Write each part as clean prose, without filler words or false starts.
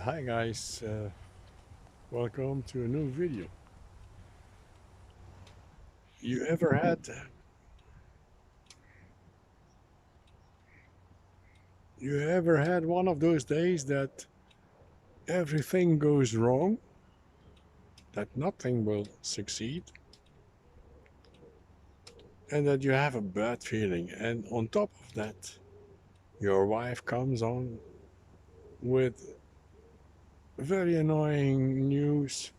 Hi guys, welcome to a new video. You ever had one of those days that everything goes wrong, that nothing will succeed, and that you have a bad feeling, and on top of that, your wife comes on with very annoying news.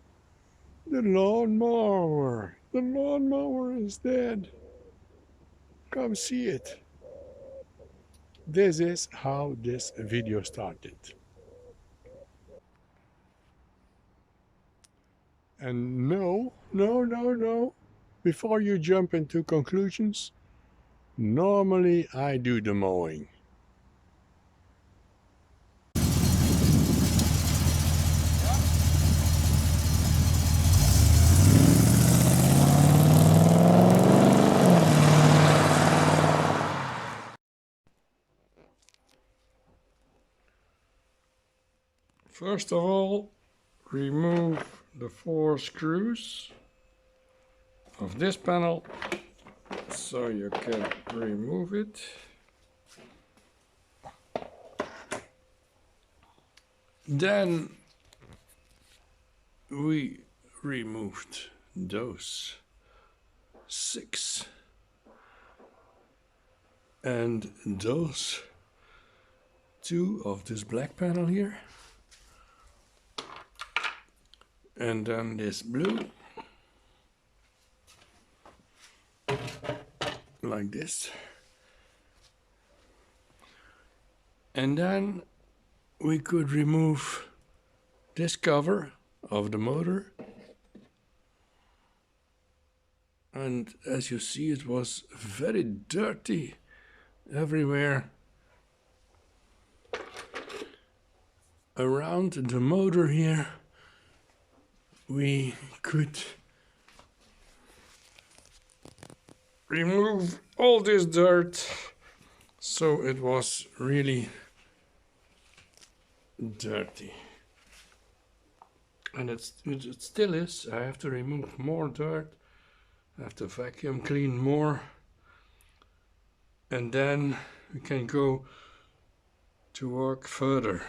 The lawnmower is dead. Come see it. This is how this video started. And no. Before you jump into conclusions, normally I do the mowing. First of all, remove the 4 screws of this panel so you can remove it. Then we removed those 6 and those 2 of this black panel here, and then this blue, like this, and then we could remove this cover of the motor, and as you see, it was very dirty everywhere around the motor here. We could remove all this dirt, so it was really dirty, and it still is. I have to remove more dirt, I have to vacuum clean more, and then we can go to work further.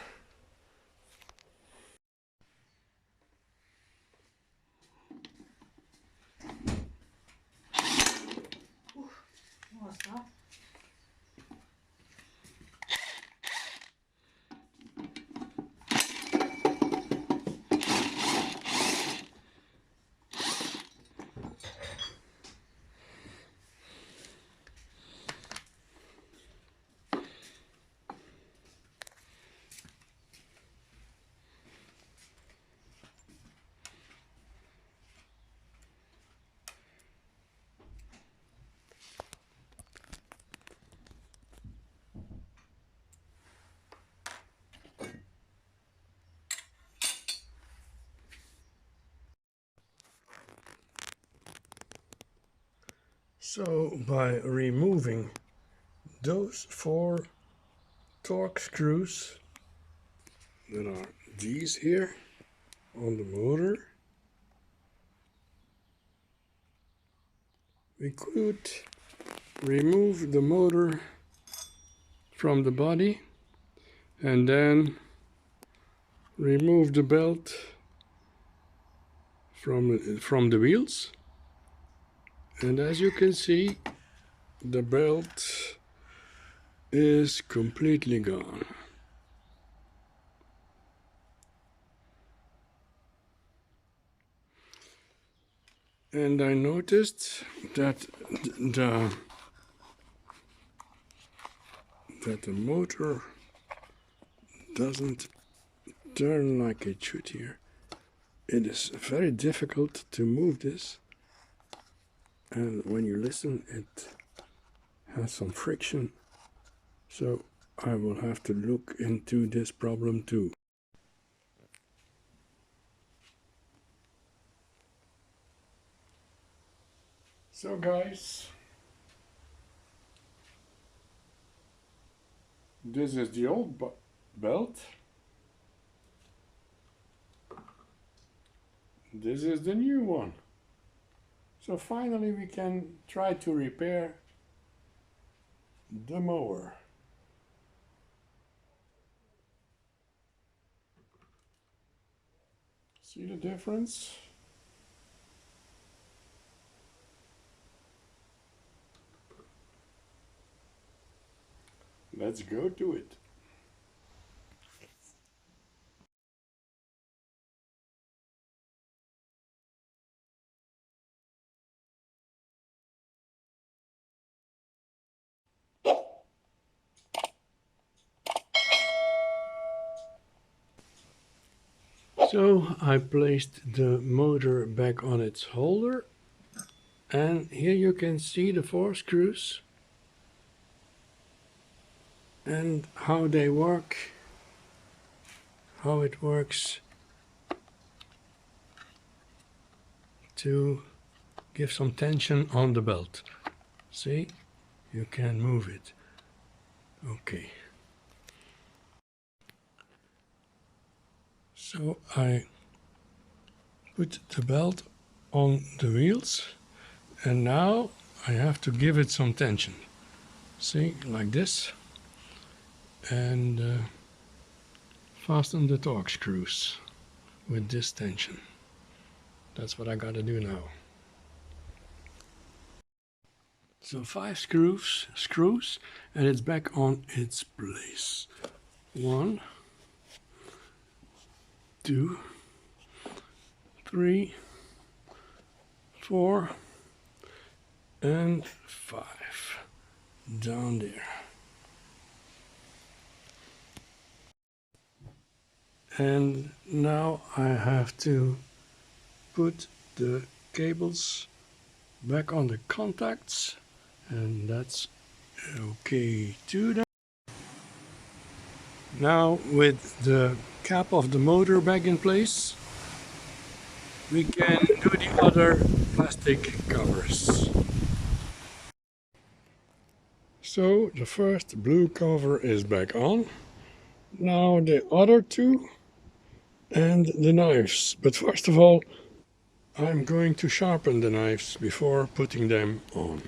So by removing those 4 torque screws that are these here on the motor, we could remove the motor from the body and then remove the belt from the wheels. And as you can see, the belt is completely gone. And I noticed that the motor doesn't turn like it should here. It is very difficult to move this, and when you listen, it has some friction, so I will have to look into this problem too. So guys, this is the old belt, this is the new one. So finally we can try to repair the mower. See the difference? Let's go to it. So I placed the motor back on its holder, and here you can see the 4 screws and how they work, how it works to give some tension on the belt. See, you can move it. Okay. So I put the belt on the wheels, and now I have to give it some tension. See, like this, and fasten the torque screws with this tension. That's what I gotta do now. So 5 screws, and it's back on its place. 1, 2, 3, 4, and 5 down there. And now I have to put the cables back on the contacts, and that's okay too. Now with the cap of the motor back in place, we can do the other plastic covers. So the first blue cover is back on. Now the other 2 and the knives. But first of all, I'm going to sharpen the knives before putting them on.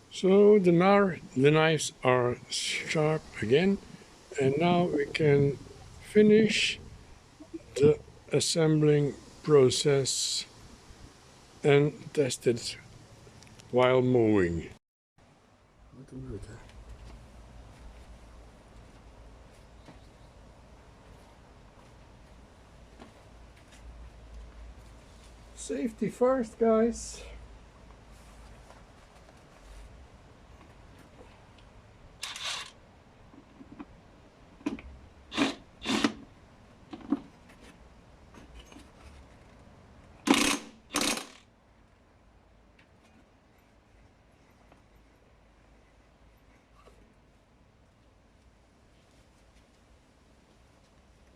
So the knives are sharp again, and now we can finish the assembling process and test it while mowing. Safety first, guys.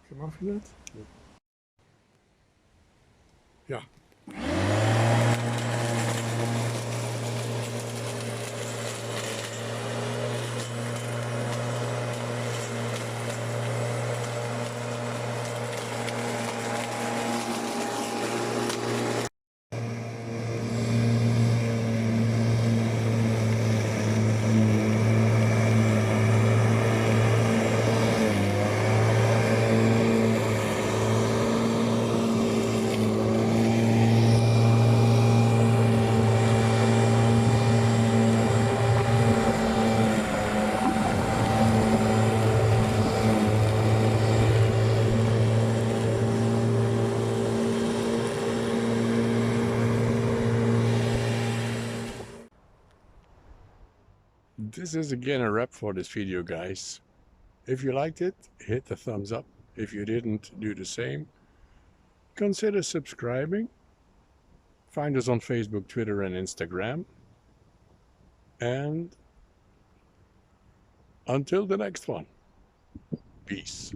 Come off that? Ja. This is again a wrap for this video, guys. If you liked it, hit the thumbs up. If you didn't, do the same. Consider subscribing. Find us on Facebook, Twitter, and Instagram. And until the next one, peace.